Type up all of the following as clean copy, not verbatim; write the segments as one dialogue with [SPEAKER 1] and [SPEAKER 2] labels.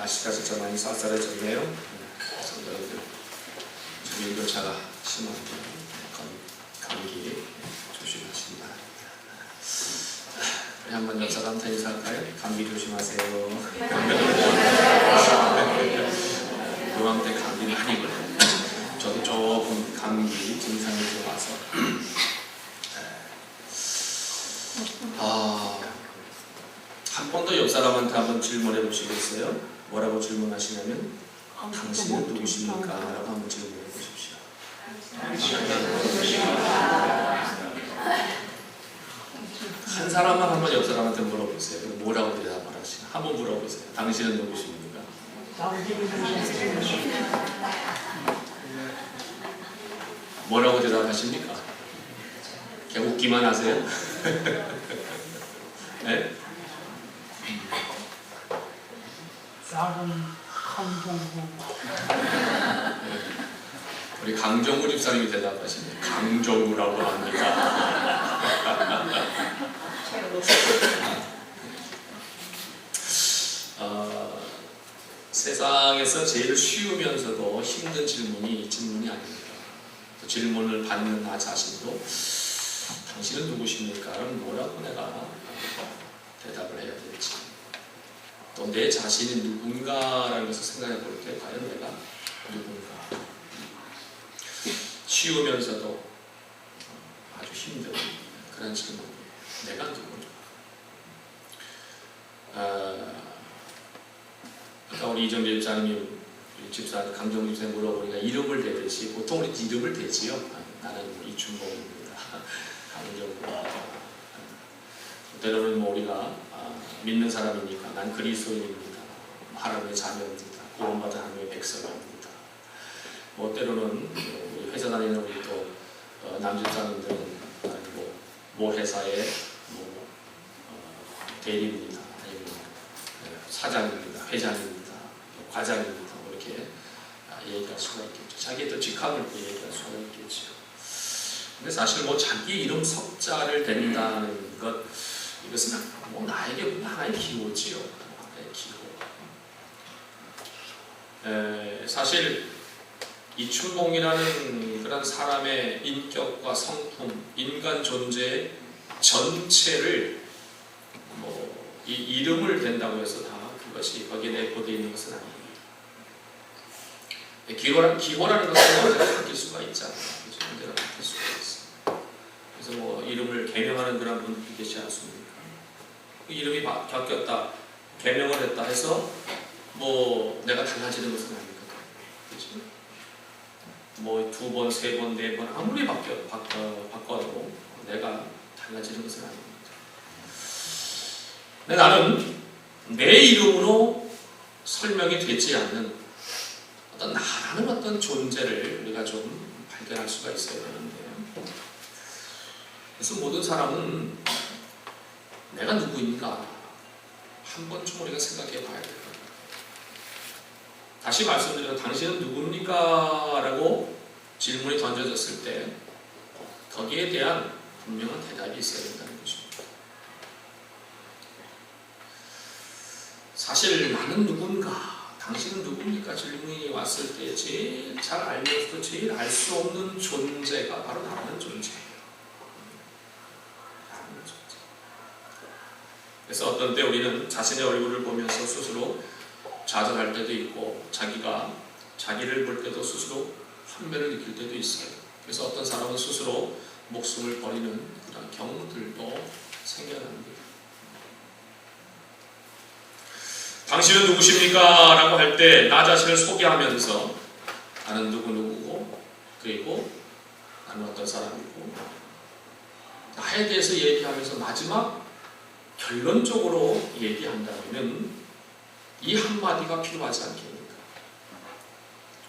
[SPEAKER 1] 날씨가 진짜 많이 쌀쌀해졌네요. 성도님들 좀 일교차가 심한데 감기 조심하시기 바랍니다. 우리 한번 옆 사람한테 인사할까요? 감기 조심하세요. 요맘때 감기 많이 걸려요. 저도 조금 감기 증상이 좀 와서 한 번 더 옆 사람한테 한번 질문해 보시겠어요? 뭐라고 질문하시냐면 당신은 누구십니까? 라고 한번 질문해 보십시오. 한 사람만 한번 옆 사람한테 물어보세요. 뭐라고 대답을 하시나? 한번 물어보세요. 당신은 누구십니까? 뭐라고 대답하십니까? 그냥 웃기만 하세요? 네?
[SPEAKER 2] 작은 강정구.
[SPEAKER 1] 우리 강정구 집사님이 대답하시네요. 강정구라고 합니다. 세상에서 제일 쉬우면서도 힘든 질문이 아닙니다. 그 질문을 받는 나 자신도 당신은 누구십니까? 그럼 뭐라고 내가 대답을 해야 될지, 또 내 자신이 누군가라는 것을 생각해 볼 때 과연 내가 누군가, 쉬우면서도 아주 힘든 그런 질문이에요. 내가 누군가. 아까 우리 이정재 집사님이 강정구 집사님 물어보니까 이름을 대듯이 보통 우리 이름을 대지요. 나는 이춘봉입니다. 강정구. 때로는 우리가 믿는 사람이니까 난 그리스도인입니다. 하나님의 자녀입니다. 구원받은 하나님의 백성입니다. 때로는 우리 회사 다니는 우리 또 남집사님들은 모 회사의 대리입니다. 아니면 사장입니다. 회장입니다. 과장입니다. 이렇게 얘기할 수가 있겠죠. 자기의 또 직함을 얘기할 수가 있겠죠. 근데 사실 자기 이름 석자를 댄다는 것, 이것은 나에게 하나의 기호지요. 하나의 기호. 사실 이춘봉이라는 그런 사람의 인격과 성품, 인간 존재의 전체를 이 이름을 댄다고 해서 다 그것이 거기에 내포되어 있는 것은 아닙니다. 기호라는 것은 언제나 바뀔 수가 있잖아요. 언제나 바뀔 수가 있어요. 그래서 이름을 개명하는 그런 분들이 계시지 않습니까? 그 이름이 바뀌었다, 개명을 했다 해서 내가 달라지는 것은 아니거든요. 그렇죠? 두 번, 세 번, 네 번 아무리 바꿔도 내가 달라지는 것은 아닙니다. 근데 나는 내 이름으로 설명이 되지 않는 나라는 어떤 존재를 우리가 좀 발견할 수가 있어야 되는데요. 그래서 모든 사람은 내가 누구인가 한 번쯤 우리가 생각해 봐야 돼요. 다시 말씀드리면 당신은 누굽니까? 라고 질문이 던져졌을 때 거기에 대한 분명한 대답이 있어야 된다는 것입니다. 사실 나는 누군가, 당신은 누굽니까? 질문이 왔을 때 제일 잘 알면서도 제일 알 수 없는 존재가 바로 나라는 존재예요. 나라는 존재. 그래서 어떤 때 우리는 자신의 얼굴을 보면서 스스로 좌절할 때도 있고, 자기가 자기를 볼 때도 스스로 환멸을 느낄 때도 있어요. 그래서 어떤 사람은 스스로 목숨을 버리는 그런 경우들도 생겨납니다. 당신은 누구십니까? 라고 할 때 나 자신을 소개하면서 나는 누구누구고, 그리고 나는 어떤 사람이고, 나에 대해서 얘기하면서 마지막 결론적으로 얘기한다면 이 한마디가 필요하지 않겠습니까?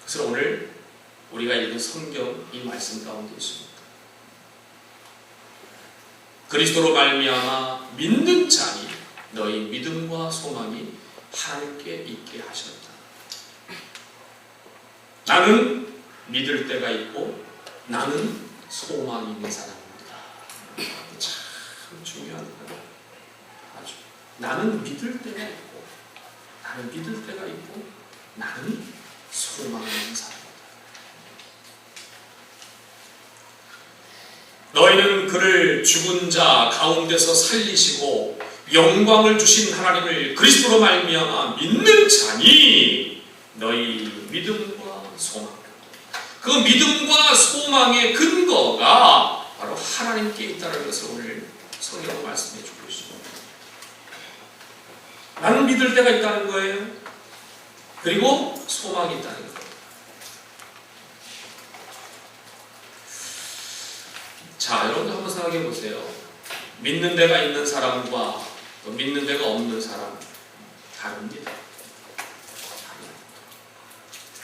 [SPEAKER 1] 그래서 오늘 우리가 읽은 성경 이 말씀 가운데 있습니다. 그리스도로 말미암아 믿는 자니 너희 믿음과 소망이 하나님께 있게 하셨다. 나는 믿을 때가 있고 나는 소망이 있는 사람입니다. 참 중요한 거예요. 아주. 나는 믿을 때가 있고 나는 나는 믿을 때가 있고 나는 소망하는 사람이다. 너희는 그를 죽은 자 가운데서 살리시고 영광을 주신 하나님을 그리스도로 말미암아 믿는 자니 너희 믿음과 소망, 그 믿음과 소망의 근거가 바로 하나님께 있다는 것을 오늘 성경으로 말씀해 주고 있습니다. 나는 믿을 때가 있다는 거예요. 그리고 소망이 있다는 거예요. 자, 여러분들 한번 생각해 보세요. 믿는 데가 있는 사람과 또 믿는 데가 없는 사람 다릅니다.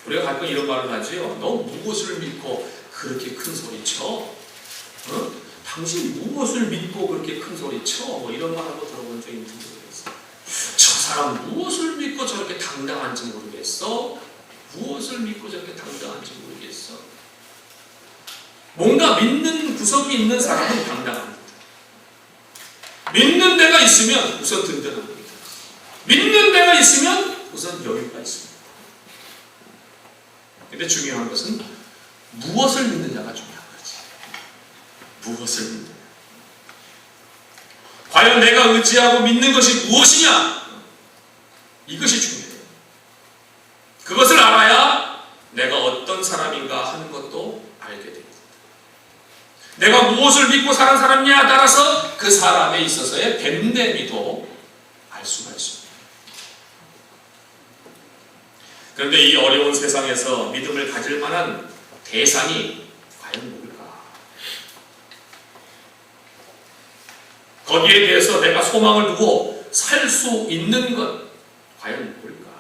[SPEAKER 1] 우리가 가끔 이런 말을 하지요. 너 무엇을 믿고 그렇게 큰 소리 쳐? 어? 당신 무엇을 믿고 그렇게 큰 소리 쳐? 뭐 이런 말 한번 들어본 적이 있는지 모르겠어. 저 사람 무엇을 믿고 저렇게 당당한지 모르겠어? 무엇을 믿고 저렇게 당당한지 모르겠어? 뭔가 믿는 구석이 있는 사람은 당당합니다. 믿는 데가 있으면 우선 든든합니다. 믿는 데가 있으면 우선 여유가 있습니다. 근데 중요한 것은 무엇을 믿느냐가 중요한 거지. 무엇을 믿느냐. 과연 내가 의지하고 믿는 것이 무엇이냐? 이것이 중요해요. 그것을 알아야 내가 어떤 사람인가 하는 것도 알게 됩니다. 내가 무엇을 믿고 사는 사람이냐에 따라서 그 사람에 있어서의 됨됨이도 알 수가 있습니다. 그런데 이 어려운 세상에서 믿음을 가질 만한 대상이 과연 뭘까? 거기에 대해서 내가 소망을 두고 살 수 있는 것 과연 뭘까?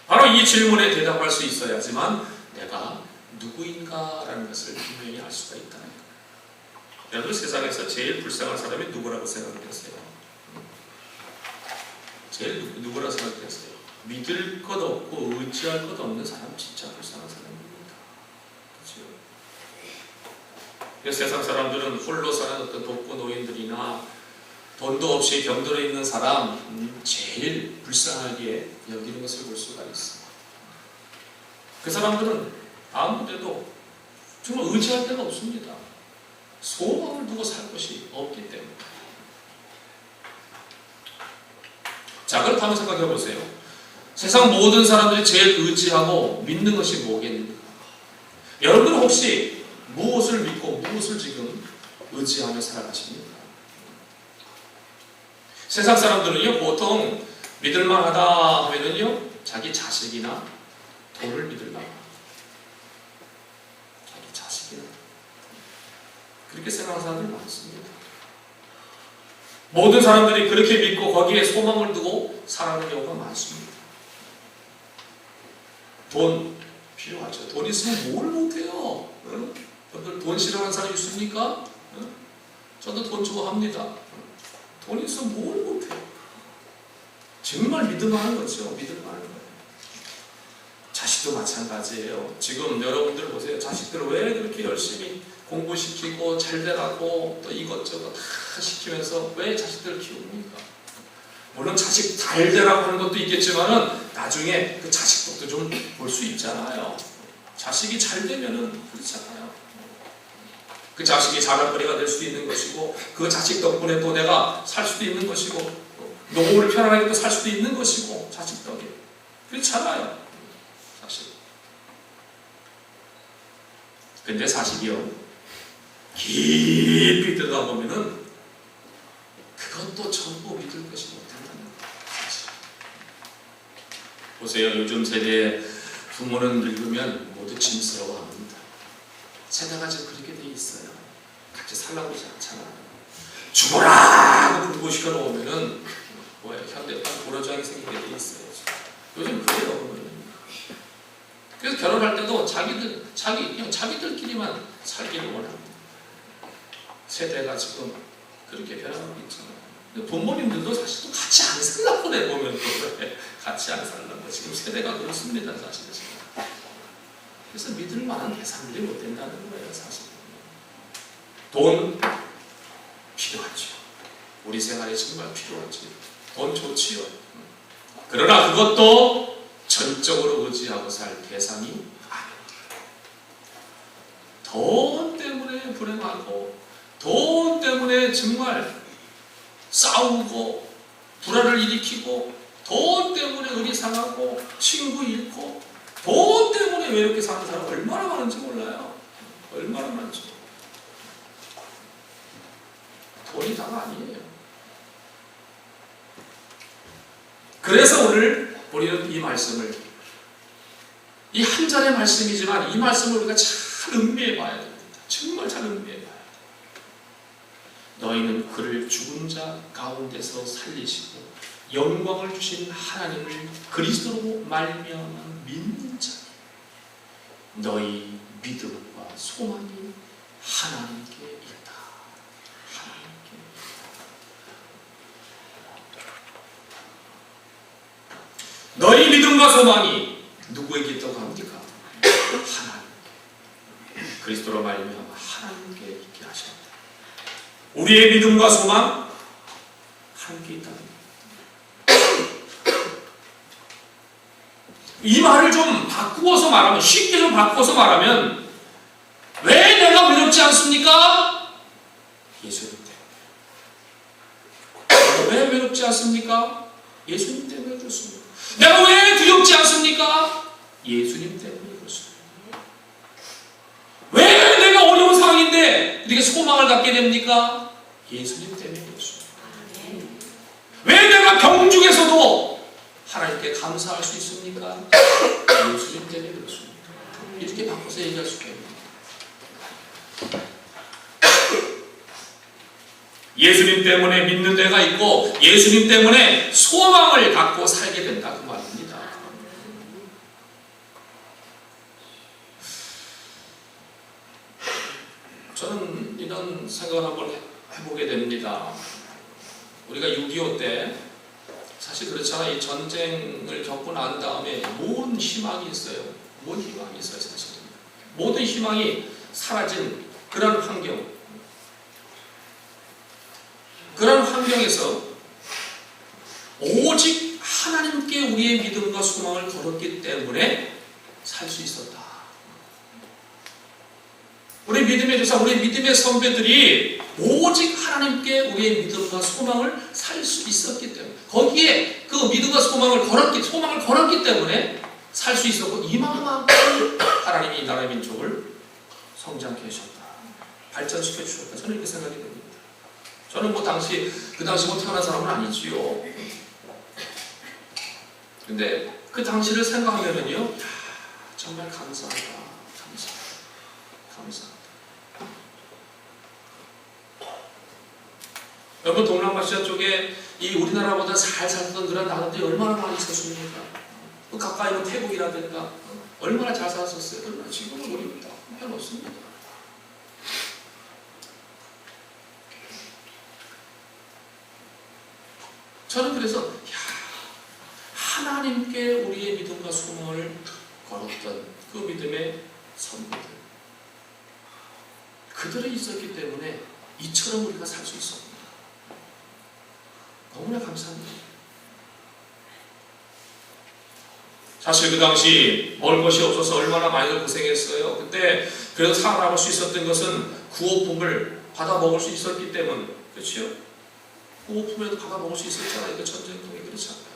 [SPEAKER 1] 바로 이 질문에 대답할 수 있어야지만 내가 누구인가라는 것을 분명히 알 수가 있다는 거예요. 여러분, 세상에서 제일 불쌍한 사람이 누구라고 생각하세요? 제일 누구라고 생각하세요? 믿을 것 없고 의지할 것 없는 사람, 진짜 불쌍한 사람입니다. 그렇죠? 그래서 세상 사람들은 홀로 사는 어떤 독거 노인들이나 돈도 없이 병들어 있는 사람 제일 불쌍하게 여기는 것을 볼 수가 있습니다. 그 사람들은 아무데도 정말 의지할 데가 없습니다. 소망을 두고 살 것이 없기 때문에. 자, 그렇다면 생각해 보세요. 세상 모든 사람들이 제일 의지하고 믿는 것이 뭐겠습니까? 여러분은 혹시 무엇을 믿고 무엇을 지금 의지하며 살아가십니까? 세상 사람들은요, 보통 믿을만하다 하면은요, 자기 자식이나 돈을 믿을만. 자기 자식이나. 그렇게 생각하는 사람들이 많습니다. 모든 사람들이 그렇게 믿고 거기에 소망을 두고 살아가는 경우가 많습니다. 돈 필요하죠. 돈 있으면 뭘 못해요. 여러분들 돈 싫어하는 사람 있습니까? 저도 돈 좋아합니다. 돈 있으면 뭘 못해요. 정말 믿을만한 거죠. 믿을만한 거예요. 자식도 마찬가지예요. 지금 여러분들 보세요. 자식들을 왜 그렇게 열심히 공부시키고 잘 되라고 또 이것저것 다 시키면서 왜 자식들을 키웁니까? 물론 자식 잘 되라고 하는 것도 있겠지만은 나중에 그 자식도 좀 볼 수 있잖아요. 자식이 잘 되면은 그렇잖아요. 그 자식이 자랑거리가 될 수도 있는 것이고 그 자식 덕분에 또 내가 살 수도 있는 것이고 노후를 편안하게 또 살 수도 있는 것이고 자식 덕에 그렇잖아요. 사실. 근데 사실이요, 깊이 들어가보면은 그것도 전부 믿을 것이 못한다는 거예요. 보세요. 요즘 세대 부모는 늙으면 모두 짐스러워합니다. 세대가 지금 그렇게 돼 있어요. 같이 살라고 하지 않잖아요. 죽어라! 하고 불고 시켜놓으면은 현대판 고려장이 생기게 돼 있어요. 요즘 그래요. 그래서 결혼할 때도 자기들끼리만 살기를 원합니다. 세대가 지금 그렇게 변하고 있잖아요. 근데 부모님들도 사실 또 같이 안 살라고 보면 또 그래. 같이 안 살라고. 지금 세대가 그렇습니다. 사실. 그래서 믿을 만한 대상들이 못 된다는 거예요. 사실. 돈 필요하죠. 우리 생활에 정말 필요하죠. 돈 좋지요. 그러나 그것도 전적으로 의지하고 살 대상이 아닙니다. 돈 때문에 불행하고 돈 때문에 정말 싸우고 불화를 일으키고 돈 때문에 의리 상하고 친구 잃고 돈 때문에 외롭게 사는 사람 얼마나 많은지 몰라요. 얼마나 많죠. 돈이 다가 아니에요. 그래서 오늘 우리는 이 말씀을, 이 한 절의 말씀이지만 이 말씀을 우리가 잘 음미해 봐야 됩니다. 정말 잘 음미해 봐야 돼요. 너희는 그를 죽은 자 가운데서 살리시고 영광을 주신 하나님을 그리스도로 말미암아 믿는 자니 너희 믿음과 소망이 하나님께 있다. 하나님께 있다. 너희 믿음과 소망이 누구에게 있다고 합니까? 하나님. 그리스도로 말미암아 하나님께 있게 하셨다. 우리의 믿음과 소망 함께 있다. 이 말을 좀 바꾸어서 말하면, 쉽게 좀 바꾸어서 말하면, 왜 내가 외롭지 않습니까? 예수님 때문에. 왜 외롭지 않습니까? 예수님 때문에 그렇습니다. 내가 왜 두렵지 않습니까? 예수님 때문에 그렇습니다. 왜 내가 어려운 상황인데 이렇게 소망을 갖게 됩니까? 예수님 때문에 그렇습니다. 왜 내가 경중에서도 하나님께 감사할 수 있습니까? 예수님 때문에 그렇습니다. 이렇게 바꿔서 얘기할 수 있습니다. 예수님 때문에 믿는 데가 있고 예수님 때문에 소망을 갖고 살게 된다 그 말입니다. 저는 이런 생각을 한번 해보게 됩니다. 우리가 6.25 때 사실 그렇잖아요. 이 전쟁을 겪고 난 다음에 모든 희망이 있어요. 모든 희망이 있어요. 사실 모든 희망이 사라진 그런 환경, 그런 환경에서 오직 하나님께 우리의 믿음과 소망을 걸었기 때문에 살 수 있었다. 우리 믿음의 조사, 우리 믿음의 선배들이 오직 하나님께 우리의 믿음과 소망을 살 수 있었기 때문에, 거기에 그 믿음과 소망을 걸었기 때문에 살 수 있었고, 이만큼 하나님이 이 나라의 민족을 성장케 하셨다. 발전시켜 주셨다. 저는 이렇게 생각이 됩니다. 저는 그 당시 태어난 사람은 아니지요. 근데 그 당시를 생각하면요, 정말 감사하다. 감사합니다. 여러분, 동남아시아 쪽에 이 우리나라보다 잘 살던 그런 나라들이 얼마나 많이 있었습니까? 가까이 뭐 태국이라든가 얼마나 잘 살았었어요. 그러나 지금은 우리 형편없습니다. 저는 그래서 하나님께 우리의 믿음과 소망을 걸었던 그 믿음의 선배들, 그들이 있었기 때문에 이처럼 우리가 살 수 있었습니다. 너무나 감사합니다. 사실 그 당시 먹을 것이 없어서 얼마나 많이 고생했어요. 그때 그래도 살아남을 수 있었던 것은 구호품을 받아 먹을 수 있었기 때문, 그렇죠? 구호품이라도 받아 먹을 수 있었잖아요. 그 전쟁통에 그렇지 않나요?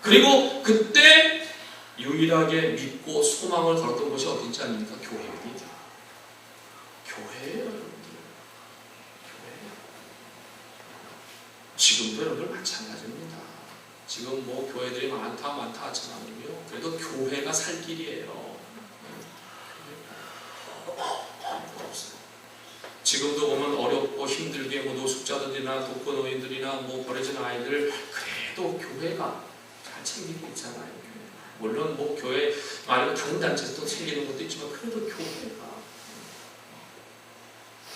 [SPEAKER 1] 그리고 그때 유일하게 믿고 소망을 걸었던 것이 어딘지 아닙니까? 교회입니다. 교회예요, 여러분들. 교회. 지금도 여러분들 마찬가지입니다. 지금 뭐 교회들이 많다 하지만요, 그래도 교회가 살 길이에요. 지금도 보면 어렵고 힘들게 뭐 노숙자들이나 독거노인들이나 뭐 버려진 아이들, 그래도 교회가 잘 챙기고 있잖아요. 물론 뭐 교회 아니면 다른 단체에서 챙기는 것도 있지만 그래도 교회가,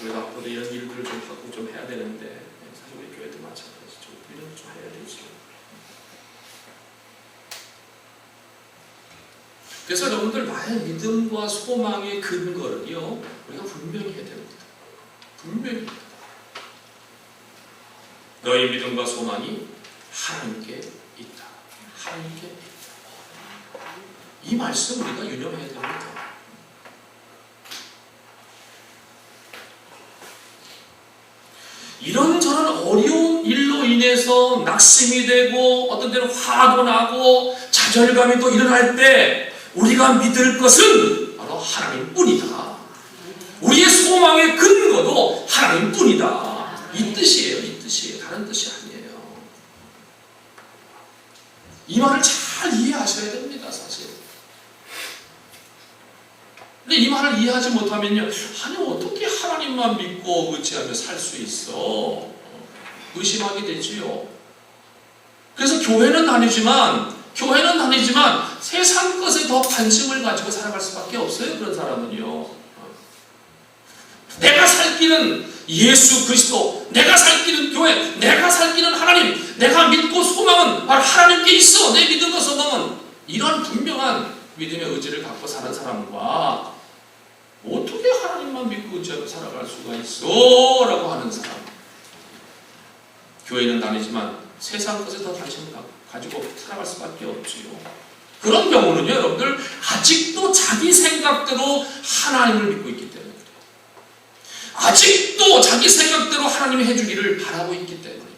[SPEAKER 1] 우리가 앞으로 이런 일들을 좀 하고 좀 해야 되는데, 사실 우리 교회도 마찬가지죠. 이런 거 좀 해야 되죠. 그래서 여러분들, 나의 믿음과 소망의 근거를요, 우리가 분명히 해야 됩니다. 분명히. 너희 믿음과 소망이 하나님께 있다. 하나님께 있다. 이 말씀 우리가 유념해야 됩니다. 이런저런 어려운 일로 인해서 낙심이 되고 어떤 때는 화도 나고 좌절감이 또 일어날 때 우리가 믿을 것은 바로 하나님뿐이다. 우리의 소망의 근거도 하나님뿐이다. 이 뜻이에요. 이 뜻이에요. 다른 뜻이 아니에요. 이 말을 잘 이해하셔야 됩니다. 사실. 근데 이 말을 이해하지 못하면요, 아니 어떻게 하나님만 믿고 의지하며 살 수 있어? 의심하게 되지요. 그래서 교회는 다니지만 세상 것에 더 관심을 가지고 살아갈 수밖에 없어요. 그런 사람은요. 내가 살 길은 예수 그리스도, 내가 살 길은 교회, 내가 살 길은 하나님, 내가 믿고 소망은 바로 하나님께 있어. 내 믿음과 소망은 이런 분명한 믿음의 의지를 갖고 사는 사람과 어떻게 하나님만 믿고 의지하고 살아갈 수가 있어? 라고 하는 사람. 교회는 다니지만 세상 것에 더 관심을 가지고 살아갈 수밖에 없지요. 그런 경우는요, 여러분들 아직도 자기 생각대로 하나님을 믿고 있기 때문에 그래요. 아직도 자기 생각대로 하나님이 해주기를 바라고 있기 때문에 그래요.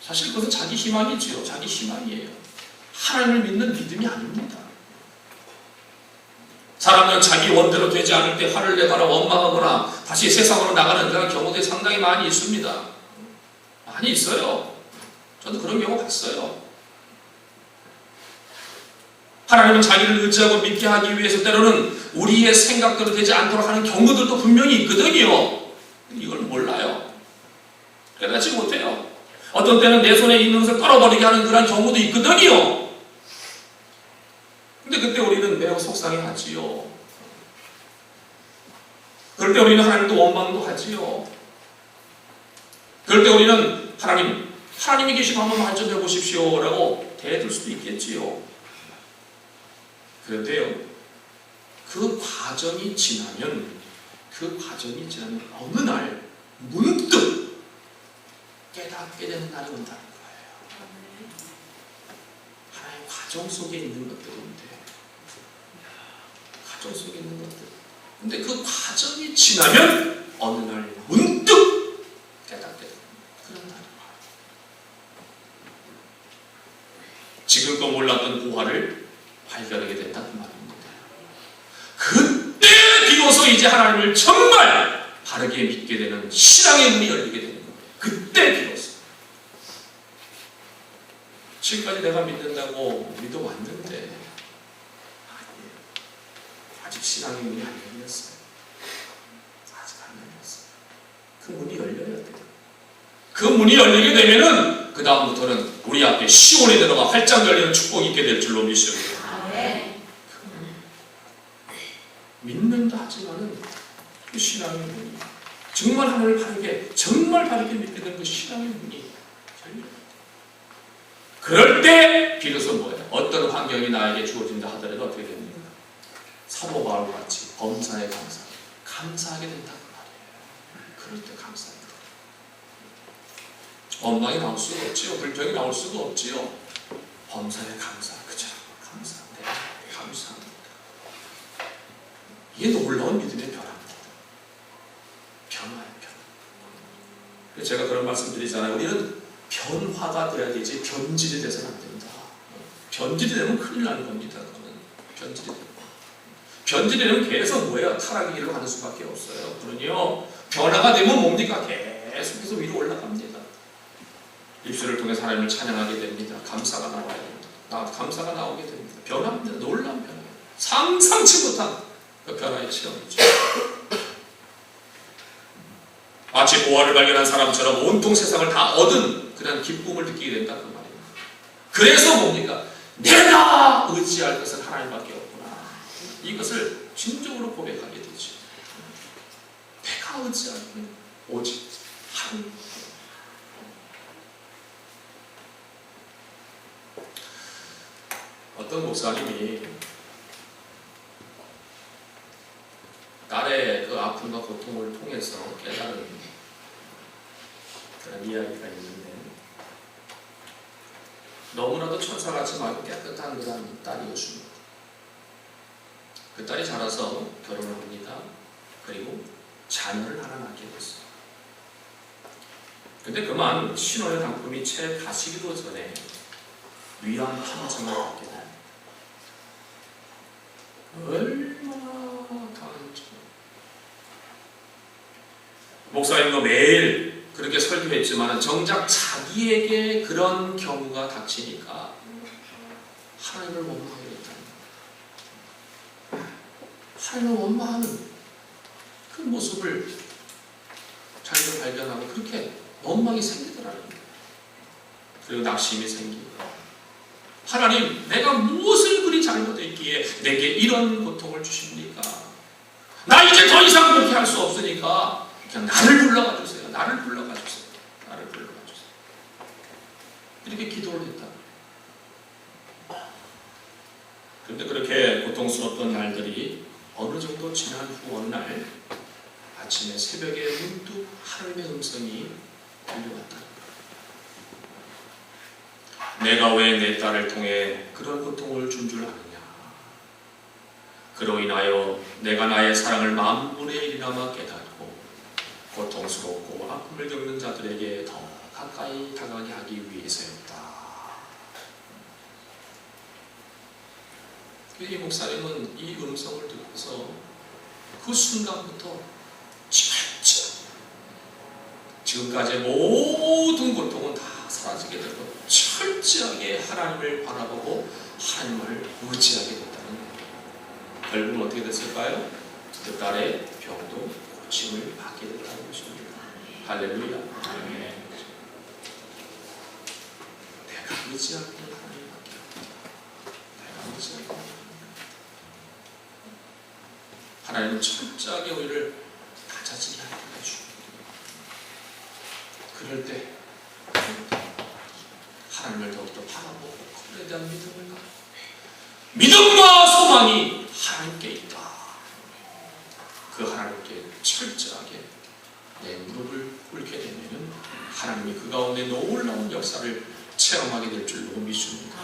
[SPEAKER 1] 사실 그것은 자기 희망이지요. 자기 희망이에요. 하나님을 믿는 믿음이 아닙니다. 사람은 자기 원대로 되지 않을 때 화를 내거나 원망하거나 다시 세상으로 나가는 그런 경우들이 상당히 많이 있습니다. 많이 있어요. 저도 그런 경우 봤어요. 하나님은 자기를 의지하고 믿게 하기 위해서 때로는 우리의 생각대로 되지 않도록 하는 경우들도 분명히 있거든요. 이걸 몰라요. 깨닫지 못해요. 어떤 때는 내 손에 있는 것을 떨어버리게 하는 그런 경우도 있거든요. 근데 그때 우리는 매우 속상해하지요. 그럴 때 우리는 하나님도 원망도 하지요. 그럴 때 우리는 하나님이 계시고 한번 만져내 보십시오 라고 대들 수도 있겠지요. 그런데요, 그 과정이 지나면 어느 날 문득 깨닫게 되는 날이 온다는 거예요. 하나의 과정 속에 있는 것들인데, 과정 속에 있는 것들. 근데 그 과정이 지나면 어느 날 문득 깨닫게 되는 그런 날이 와요. 지금도 몰랐던 부활을 발견하게 된다 그 말입니다. 그때 비로소 이제 하나님을 정말 바르게 믿게 되는 신앙의 문이 열리게 되는 거예요. 그때 비로소. 지금까지 내가 믿는다고 믿어왔는데 아니에요. 아직 신앙의 문이 안 열렸어요. 아직 안 열렸어요. 그 문이 열려야 돼요. 그 문이 열리게 되면은 그 다음부터는 우리 앞에 시온에 들어가 활짝 열리는 축복이 있게 될 줄로 믿습니다. 믿는다 하지만은 그 신앙의 문이 정말 하나님을 바르게 믿게 되는 그 신앙의 문이 열려요. 그럴 때 비로소 뭐예요? 어떤 환경이 나에게 주어진다 하더라도 어떻게 됩니까? 사도 바울 같이 범사에 감사하게 된다는 말이에요. 그럴 때 감사하게 돼요. 원망이 나올 수가 없지요. 불평이 나올 수가 없지요. 범사에 감사. 그죠? 감사합니다. 감사합니다. 이게 놀라운 믿음의 변화입니다. 변화예요. 그래서 제가 그런 말씀 드리잖아요. 우리는 변화가 돼야 되지 변질이 돼서는 안 된다. 변질이 되면 큰일 나는 겁니다. 변질이 되면 계속 뭐예요? 타락의 길을 가는 수밖에 없어요. 그러니요. 변화가 되면 뭡니까? 계속해서 위로 올라갑니다. 입술을 통해 하나님을 찬양하게 됩니다. 감사가 나와야 됩니다. 감사가 나오게 됩니다. 변화입니다. 놀라운 변화. 상상치 못한 그 변화의 체험이죠. 마치 보화를 발견한 사람처럼 온통 세상을 다 얻은 그런 기쁨을 느끼게 된다 그 말입니다. 그래서 뭡니까? 내가 의지할 것은 하나님밖에 없구나. 이것을 진정으로 고백하게 되죠. 내가 의지할 것은 오직 하나님. 어떤 목사님이 딸의 그 아픔과 고통을 통해서 깨달은 그런 이야기가 있는데 너무나도 천사같이 맑고 깨끗한 그런 딸이었습니다. 그 딸이 자라서 결혼을 합니다. 그리고 자녀를 하나 낳게 됐어요. 근데 그만 신혼의 당품이 채 가시기도 전에 위암 판정을 받게 됩니다. 얼마나 당했죠. 목사님도 매일 그렇게 설교했지만 정작 자기에게 그런 경우가 닥치니까 하나님을 원망하게 됐다. 하나님을 원망하는 그 모습을 자기가 발견하고 그렇게 원망이 생기더라고요. 그리고 낙심이 생기고 하나님, 내가 무엇을 그리 잘못했기에 내게 이런 고통을 주십니까? 나 이제 더 이상 그렇게 할 수 없으니까 그냥 나를 불러가 주세요. 나를 불러가 주세요. 나를 불러가 주세요. 이렇게 기도를 했다. 그런데 그렇게 고통스럽던 날들이 어느 정도 지난 후 어느 날 아침에 새벽에 문득 하나님의 음성이 들려왔다. 내가 왜 내 딸을 통해 그런 고통을 준 줄 아느냐? 그로 인하여 내가 나의 사랑을 만분의 1이나마 깨닫고 고통스럽고 아픔을 겪는 자들에게 더 가까이 다가가게 하기 위해서였다. 이 목사님은 이 음성을 듣고서 그 순간부터 지금까지의 모든 고통은 다 사라지게 되고 철저하게 하나님을 바라보고 하나님을 의지하게 됐다는 거예요. 결국은 어떻게 됐을까요? 그 딸의 병도 고침을 받게 됐다는 것입니다. 할렐루야. 내가 의지하는 하나님밖에 없다. 내가 의지하는 하나님은 철저하게 우리를 가짜지게 하는 것입니다. 그럴 때 하나님을 더욱더 바라보고 그에 대한 믿음을 갖고 믿음과 소망이 하나님께 있다. 그 하나님께 철저하게 내 무릎을 꿇게 되면 하나님이 그 가운데 놀라운 역사를 체험하게 될 줄로 믿습니다.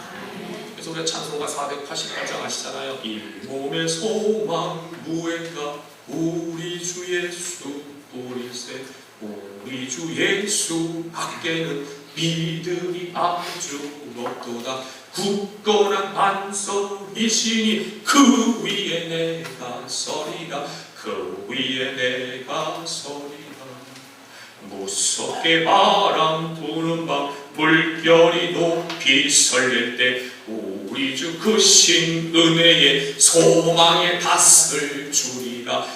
[SPEAKER 1] 그래서 우리가 찬송가 488장 아시잖아요. 이 몸의 소망 무엇인가 우리 주 예수 우리세 우리 주 예수 밖에는 믿음이 아주 없도다. 굳건한 반석이시니 그 위에 내가 서리라. 그 위에 내가 서리라. 무섭게 바람 부는 밤 물결이 높이 설릴 때 우리 주 크신 은혜의 소망의 닷을 주리라.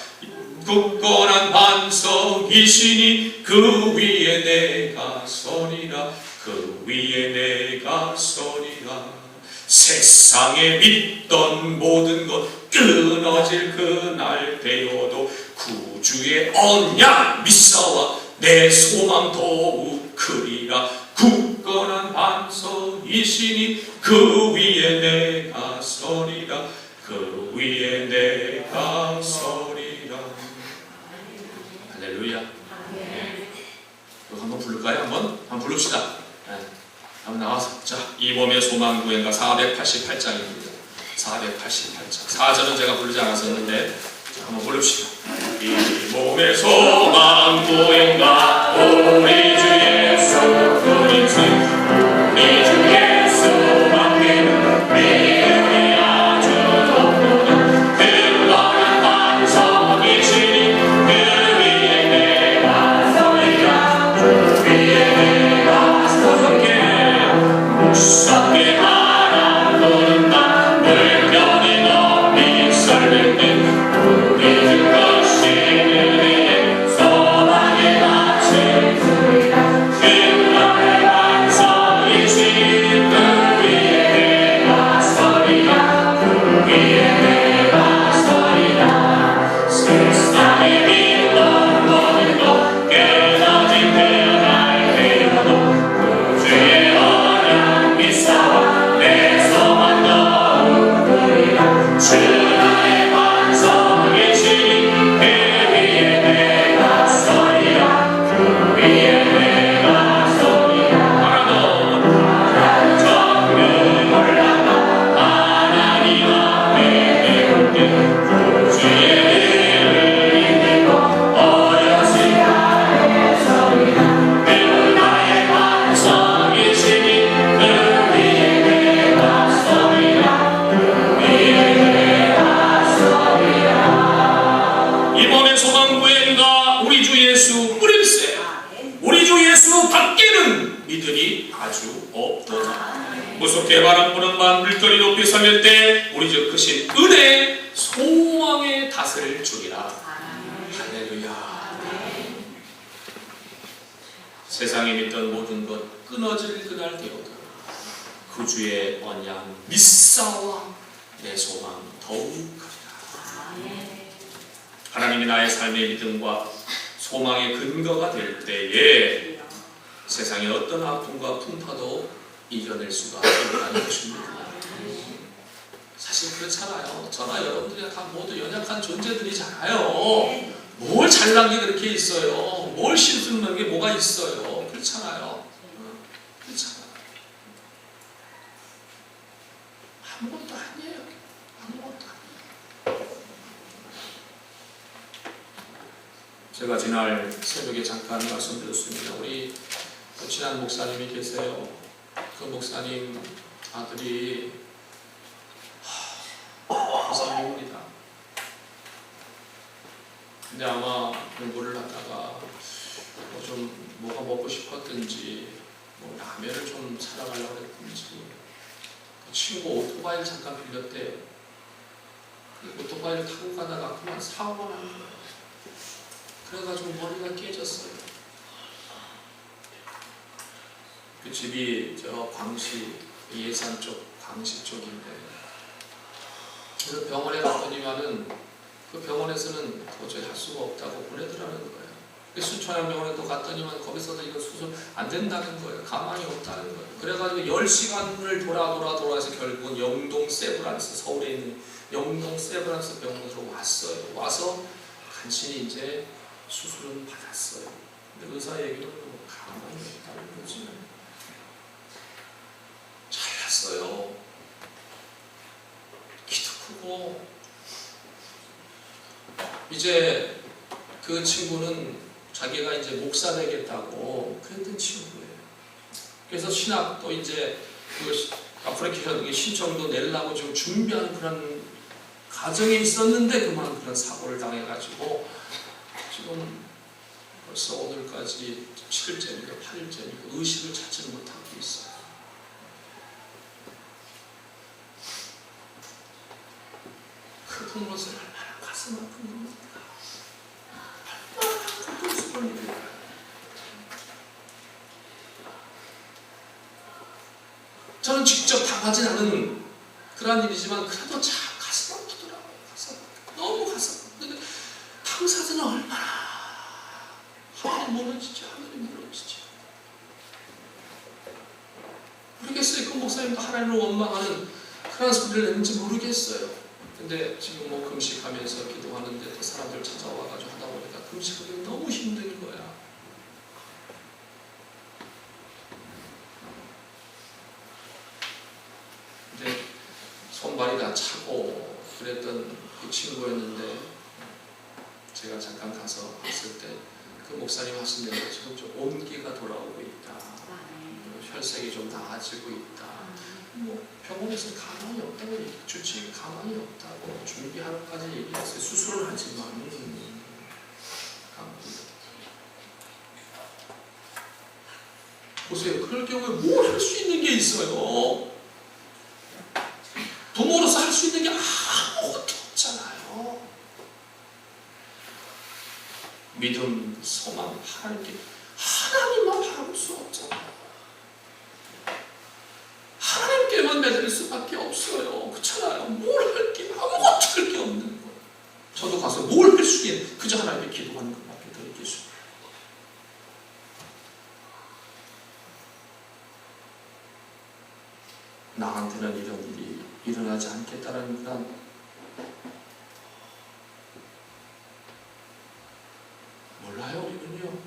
[SPEAKER 1] 굳건한 반석이시니 그 위에 내가 서리라. 그 위에 내가 서리라. 세상에 믿던 모든 것 끊어질 그날 되어도 구주의 언약 믿사와 내 소망 더욱 크리라. 굳건한 반석이시니 그 위에 내가 서리라. 그 위에 내가 서리라. 할렐루야. 이거 한번 부를까요? 한번 부릅시다. 네. 한번 나와서. 자, 이 몸의 소망 구행가 488장입니다. 488장. 4절은 제가 부르지 않았었는데 자, 한번 부릅시다. 이 몸의 소망 구행가 우리 주 예수 그리스도 우리 주 예수 밖에는 믿음이 아주 없도다. 굳건한 반석이시니 그 위에 내가 서리라. 그 위에 내가 서리라. 무섭게 바람 부는 밤 물결이 높이 설릴 때 우리 주 크신 은혜의 소망의 낯을 기꺼이 높이 섬길 때 우리 주 크신 은혜 소망의 닷을 주리라. 할렐루야. 세상에 믿던 모든 것 끊어질 그날 되어도 그 주의 언약 믿사와 내 소망 더욱 크리라. 하나님이 나의 삶의 믿음과 소망의 근거가 될 때에 세상의 어떤 아픔과 풍파도 이겨낼 수가 있다는 것입니다. 사실 그렇잖아요. 저나 여러분들이 다 모두 연약한 존재들이잖아요. 뭘 잘난 게 그렇게 있어요. 뭘 실수는 게 뭐가 있어요. 그렇잖아요. 그렇잖아요. 아무것도 아니에요. 아무것도 아니에요. 제가 지날 새벽에 잠깐 말씀드렸습니다. 우리 친한 목사님이 계세요. 그 목사님 아들이 고삼입니다. 근데 아마 공부를 하다가 뭐가 먹고 싶었든지 라면을 좀 사러 가려고 했든지 그 친구 오토바이를 잠깐 빌렸대요. 오토바이를 타고 가다가 그만 사고가 난 거예요. 그래가지고 머리가 깨졌어요. 그 집이 저 광시 예산 쪽 광시 쪽인데 그래서 병원에 갔더니만은 그 병원에서는 도저히 할 수가 없다고 보내더라는 거예요. 순천향병원에 또 갔더니만 거기서도 이거 수술 안 된다는 거예요. 가망이 없다는 거예요. 그래가지고 10시간을 돌아서 결국은 영동 세브란스, 서울에 있는 영동 세브란스 병원으로 왔어요. 와서 간신히 이제 수술은 받았어요. 근데 의사 얘기는 가망이 없다는 거지. 잘났어요. 키도 크고. 이제 그 친구는 자기가 이제 목사 되겠다고 그랬던 친구예요. 그래서 신학도 이제 그 아프리카 신청도 내려고 지금 준비하는 그런 과정에 있었는데 그만 그런 사고를 당해가지고 지금 벌써 오늘까지 7일째입니까 8일째입니까 의식을 찾지를 못하고 있어요. 그 부모를 얼마나 가슴 아픈 겁니까? 얼마나 고통스러운 일일까요? 저는 직접 당하진 않은 그런 일이지만 그래도 가슴 아프더라고요. 너무 가슴 아프는데 당사자는 얼마나 하늘이 무너지죠. 하늘이 무너지죠. 모르겠어요. 그 목사님도 하나님을 원망하는 그런 소리를 냈는지 모르겠어요. 근데 지금 금식하면서 기도하는데 또 사람들 찾아와가지고 하다 보니까 금식하기 너무 힘든 거야. 근데 손발이 다 차고 그랬던 그 친구였는데 제가 잠깐 가서 봤을 때 그 목사님 하신 대로 지금 좀 온기가 돌아오고 있다. 혈색이 좀 나아지고 있다. 병원에서 가망이 없다고 주치의 가망이 없다고 준비하러까지 얘기했어요. 수술을 하지만 보세요. 그럴 경우에 뭘 할 수 있는 게 있어요? 부모로서 할 수 있는 게 아무것도 없잖아요. 믿음, 소망, 하나님만 바라볼 수 없잖아요. 하나님께만 매달릴 수밖에 없어요. 그렇잖아요. 뭘 할 게 아무것도 할 게 없는 거예요. 저도 가서 뭘 할 수 있는 그저 하나님께 기도하는 것밖에 더 있겠습니다. 나한테는 이런 일이 일어나지 않겠다라는 그런 몰라요. 우리는요.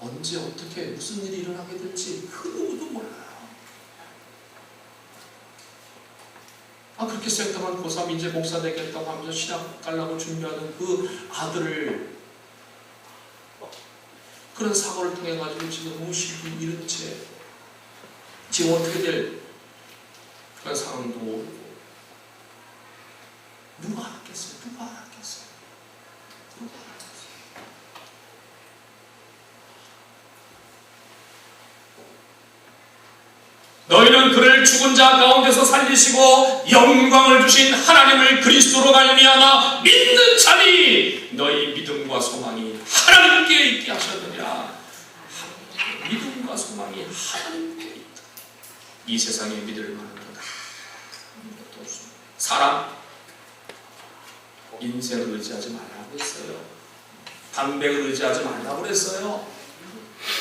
[SPEAKER 1] 언제 어떻게 무슨 일이 일어나게 될지 그 누구도 몰라요. 그렇게 생각하면 고3 이제 목사 되겠다고 하면서 신학 가려고 준비하는 그 아들을 그런 사고를 통해 가지고 지금 무식이 잃은 채 지금 어떻게 될 그런 상황도 모르고 누가 알았겠어요? 누가 알았겠어요? 누가 알았겠어요? 너희는 그를 죽은 자 가운데서 살리시고 영광을 주신 하나님을 그리스도로 말미암아 믿는 자니 너희 믿음과 소망이 하나님께 있게 하셨느니라. 믿음과 소망이 하나님께 있다. 이 세상에 믿을 만한 것 아무것도 없습니다. 사람, 인생을 의지하지 말라고 했어요. 방백을 의지하지 말라고 그랬어요.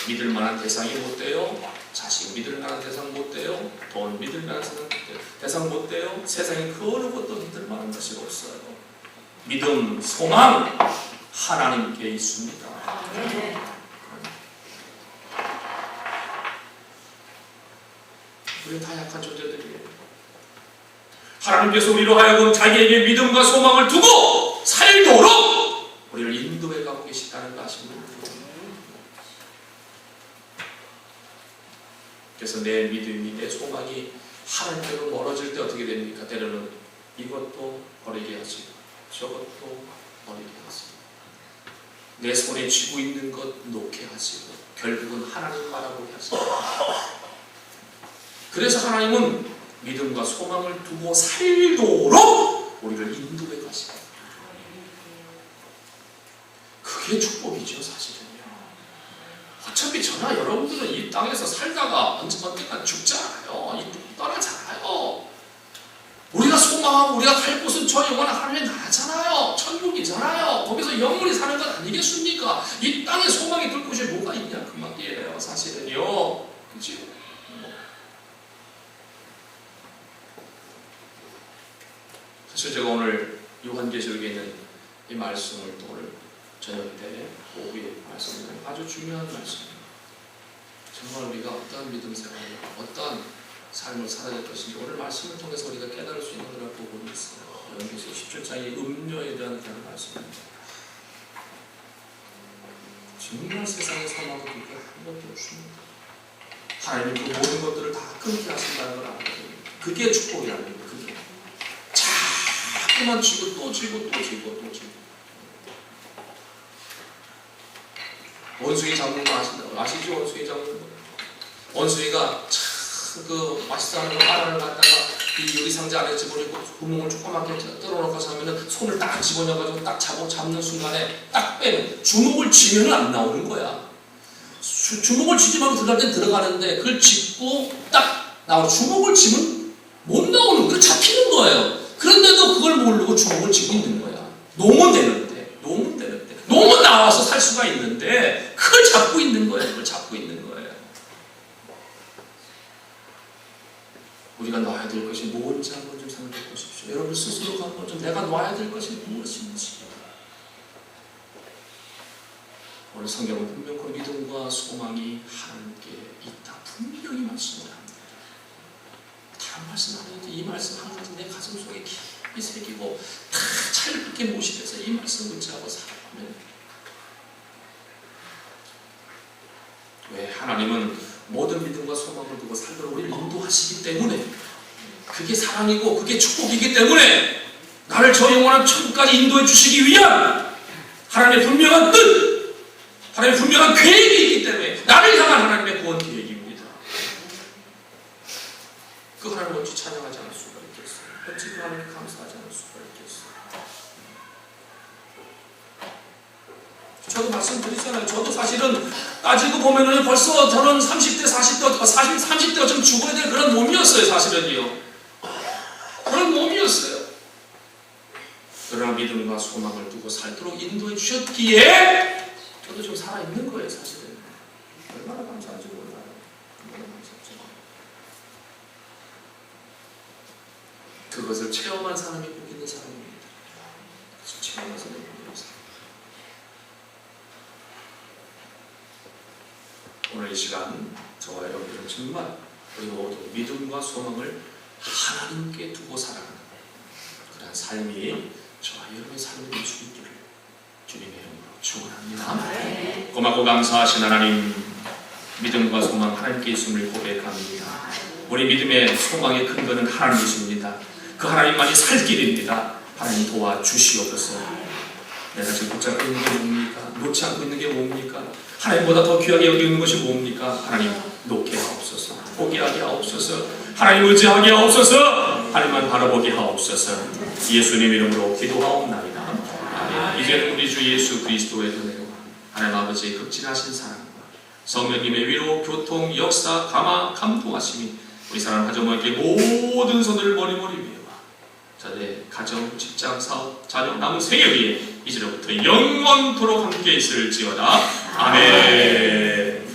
[SPEAKER 1] 믿을 만한 대상이 못 돼요. 자식 믿을 만한 대상 못 돼요. 돈 믿을 만한 대상 못 돼요. 세상에 그 어느 것도 믿을 만한 것이 없어요. 믿음, 소망 하나님께 있습니다. 우리 다 약한 존재들이에요. 하나님께서 우리로 하여금 자기에게 믿음과 소망을 두고 살도록 우리를 인도해 가고 계시다는 거 아십니까? 그래서 내 믿음이, 내 소망이 하나님께로 멀어질 때 어떻게 됩니까? 때로는 이것도 버리게 하시고 저것도 버리게 하시고 내 손에 쥐고 있는 것 놓게 하시고 결국은 하나님 바라보게 하시고. 그래서 하나님은 믿음과 소망을 두고 살도록 우리를 인도해 가시고. 그게 축복이죠, 사실은요. 어차피 저나 여러분들은 이 땅에서 살다가 언젠가 죽잖아요. 떠나잖아요. 우리가 소망하고 우리가 갈 곳은 저 영원한 하늘의 나라잖아요. 천국이잖아요. 거기서 영원히 사는 것 아니겠습니까? 이 땅에 소망이 들 곳이 뭐가 있냐 그 말이에요. 사실은요. 그죠? 사실 제가 오늘 요한계시록에 있는 이 말씀을 또 오늘 저녁 때 오후에 말씀드린 아주 중요한 말씀입니다. 정말 우리가 어떠한 믿음 생활, 어떠한 삶을 살아야 될 것인지 오늘 말씀을 통해서 우리가 깨달을 수 있는 그런 부분이 있어요. 요한계시록 17장의 음료에 대한 그런 말씀입니다. 정말 세상의 사망은 그게 아무것도 없습니다. 하나님이 그 모든 것들을 다 끊게 하신다는 걸 알거든요. 그게 축복이 아닙니다. 그게 자꾸만 쥐고 또 쥐고 또 쥐고 또 쥐고. 원숭이 잡는 거 아시죠? 원숭이 잡는 거. 원숭이가 참 그 맛있어하는 거 바나나를 갖다가 이 유리 상자 안에 집어넣고 구멍을 조그맣게 뚫어놓고서 하면은 손을 딱 집어넣어가지고 딱 잡는 순간에 딱 빼면 주먹을 쥐면은 안 나오는 거야. 주먹을 쥐지 말고 들어갈 땐 들어가는데 그걸 짚고 딱 나오고 주먹을 쥐면 못 나오는 거야. 잡히는 거예요. 그런데도 그걸 모르고 주먹을 쥐고 있는 거야. 놓으면 되는데 놓으면 나와서 살 수가 있는데 그걸 잡고 있는 거예요. 그걸 잡고 있는 거예요. 우리가 놔야 될 것이 뭔지 한번 좀 생각해 보십시오. 여러분 스스로가 한번 좀 내가 놔야 될 것이 무엇인지. 오늘 성경은 분명 그 믿음과 소망이 하나님께 있다. 분명히 말씀을 합니다. 다른 말씀 안 해도 이 말씀 한 가지 내 가슴 속에 깊이 새기고 다 찰붙게 모시면서 이 말씀 의지하고 살아가면 왜 하나님은 모든 믿음과 소망을 두고 살도록 우리를 인도하시기 때문에 그게 사랑이고 그게 축복이기 때문에 나를 저 영원한 천국까지 인도해 주시기 위한 하나님의 분명한 뜻, 하나님의 분명한 계획이 있기 때문에 나를 향한 하나님의 구원 계획입니다. 그 하나님을 어찌 찬양하지 않을 수가 있겠어요? 어찌 그 하나님을 감사하지 않을 수가 있겠어요? 저도 말씀드리잖아요. 저도 사실은 따지고 보면은 벌써 저는 30대, 30대가 좀 죽어야 될 그런 몸이었어요. 사실은요. 그런 몸이었어요. 그러나 믿음과 소망을 두고 살도록 인도해 주셨기에 저도 좀 살아있는 거예요. 사실은. 얼마나 감사한지 몰라요. 얼마나 감사한지. 그것을 체험한 사람이 복 있는 사람입니다. 체험한 사람이 복 있는 사람. 오늘 이 시간 저와 여러분들은 정말 우리 모두 믿음과 소망을 하나님께 두고 살아가는 그런 삶이 저와 여러분의 삶이 될 수 있기를 주님의 이름으로 축원합니다. 고맙고 감사하신 하나님, 믿음과 소망 하나님께 있음을 고백합니다. 우리 믿음의 소망의 근거는 하나님이십니다. 그 하나님만이 살 길입니다. 하나님 도와주시옵소서. 내가 지금 붙잡고 있는 게 뭡니까? 놓지 않고 있는 게 뭡니까? 하나님보다 더 귀하게 여기는 것이 뭡니까? 하나님 놓게 하옵소서. 포기하게 하옵소서. 하나님 의지하게 하옵소서. 하나님만 바라보게 하옵소서. 예수님 이름으로 기도하옵나이다. 아멘. 이제는 우리 주 예수 그리스도의 은혜와 하나님 아버지의 극진하신 사랑과 성령님의 위로, 교통, 역사, 감화, 감동하심이 우리 사랑 가정에게 모든 손을 머리머리 위에와 자네 가정, 직장, 사업, 자녀, 남은 생애 위에 이제로부터 영원토록 함께 있을지어다. 아멘.